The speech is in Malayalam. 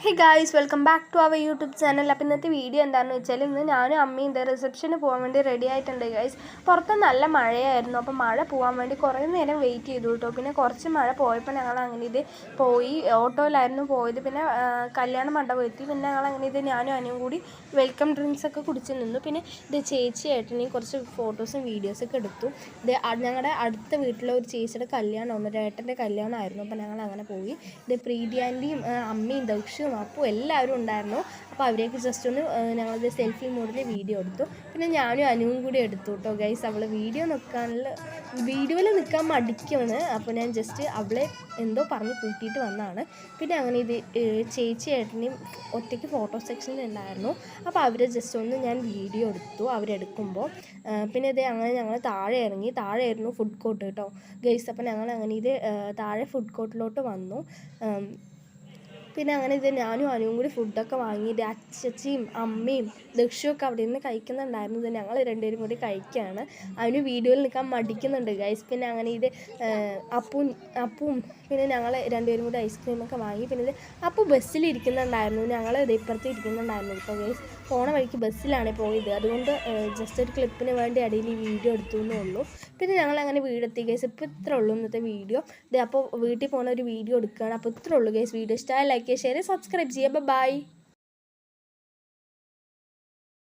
Hey guys, welcome back to our YouTube channel. അപ്പോൾ ഇന്നത്തെ വീഡിയോ എന്താണെന്ന് വെച്ചാൽ, ഇന്ന് ഞാനും അമ്മയും റിസപ്ഷന് പോകാൻ വേണ്ടി റെഡി ആയിട്ടുണ്ട് ഗായ്സ്. പുറത്ത് നല്ല മഴയായിരുന്നു. അപ്പോൾ മഴ പോകാൻ വേണ്ടി കുറേ നേരം വെയിറ്റ് ചെയ്തു കേട്ടോ. പിന്നെ കുറച്ച് മഴ പോയപ്പോൾ ഞങ്ങൾ അങ്ങനെ ഇത് പോയി, ഓട്ടോയിലായിരുന്നു പോയത്. പിന്നെ കല്യാണ മണ്ഡപം എത്തി. പിന്നെ ഞങ്ങൾ അങ്ങനെ ഇത് ഞാനും അനിയും കൂടി വെൽക്കം ഡ്രിങ്ക്സ് ഒക്കെ കുടിച്ച് നിന്നു. പിന്നെ ഇത് ചേച്ചി ഏട്ടനെയും കുറച്ച് ഫോട്ടോസും വീഡിയോസൊക്കെ എടുത്തു. ഇത് ഞങ്ങളുടെ അടുത്ത വീട്ടിലെ ഒരു ചേച്ചിയുടെ കല്യാണമാണ്, ഒരു ഏട്ടൻ്റെ കല്യാണമായിരുന്നു. അപ്പോൾ ഞങ്ങൾ അങ്ങനെ പോയി. ഇത് പ്രീതി ആൻറ്റിയും അമ്മയും ദക്ഷും അപ്പോൾ എല്ലാവരും ഉണ്ടായിരുന്നു. അപ്പോൾ അവരെയൊക്കെ ജസ്റ്റ് ഒന്ന് ഞങ്ങളത് സെൽഫി മോഡിൽ വീഡിയോ എടുത്തു. പിന്നെ ഞാനും അനുവും കൂടി എടുത്തു കേട്ടോ ഗൈസ്. അവളെ വീഡിയോയിൽ നിൽക്കാൻ മടിക്കുമെന്ന്. അപ്പോൾ ഞാൻ ജസ്റ്റ് അവളെ എന്തോ പറഞ്ഞ് കൂട്ടിയിട്ട് വന്നതാണ്. പിന്നെ അങ്ങനെ ഇത് ചേച്ചി ഏട്ടനെയും ഒറ്റയ്ക്ക് ഫോട്ടോ സെക്ഷനിൽ ഉണ്ടായിരുന്നു. അപ്പോൾ അവരെ ജസ്റ്റ് ഒന്ന് ഞാൻ വീഡിയോ എടുത്തു അവരെടുക്കുമ്പോൾ. പിന്നെ ഇത് അങ്ങനെ ഞങ്ങൾ താഴെ ആയിരുന്നു ഫുഡ് കോർട്ട് കേട്ടോ ഗൈസ്. അപ്പോൾ ഞങ്ങൾ അങ്ങനെ ഇത് താഴെ ഫുഡ് കോർട്ടിലോട്ട് വന്നു. പിന്നെ അങ്ങനെ ഇത് ഞാനും അനുവും കൂടി ഫുഡൊക്കെ വാങ്ങിയിട്ട് അച്ചച്ചിയും അമ്മയും ദക്ഷുമൊക്കെ അവിടെ നിന്ന് കഴിക്കുന്നുണ്ടായിരുന്നു. ഇത് ഞങ്ങൾ രണ്ടുപേരും കൂടി കഴിക്കുകയാണ്. അവന് വീഡിയോയിൽ നിൽക്കാൻ മടിക്കുന്നുണ്ട് ഗൈസ്. പിന്നെ അങ്ങനെ ഇത് അപ്പവും പിന്നെ ഞങ്ങൾ രണ്ടുപേരും കൂടി ഐസ്ക്രീമൊക്കെ വാങ്ങി. പിന്നെ ഇത് അപ്പോൾ ബസ്സിലിരിക്കുന്നുണ്ടായിരുന്നു, ഞങ്ങൾ ഇത് ഇപ്പുറത്ത് ഇരിക്കുന്നുണ്ടായിരുന്നു. ഇപ്പോൾ ഗൈസ് പോണ വഴിക്ക് ബസ്സിലാണ് പോയത്, അതുകൊണ്ട് ജസ്റ്റ് ഒരു ക്ലിപ്പിന് വേണ്ടി ഇടയിൽ ഈ വീഡിയോ എടുത്തു എന്നേ ഉള്ളൂ. പിന്നെ ഞങ്ങൾ അങ്ങനെ വീടെത്തി ഗൈസ്. ഇപ്പോൾ ഇത്രേ ഉള്ളൂ ഇന്നത്തെ വീഡിയോ. ഇത് അപ്പോൾ വീട്ടിൽ പോകുന്ന ഒരു വീഡിയോ എടുക്കുകയാണ്. അപ്പോൾ ഇത്രേ ഉള്ളൂ ഗൈസ്. വീഡിയോ ഇഷ്ടമായ ലൈക്ക് ചെയ്യുക, ഷെയർ, സബ്സ്ക്രൈബ് ചെയ്യുക. ബൈ.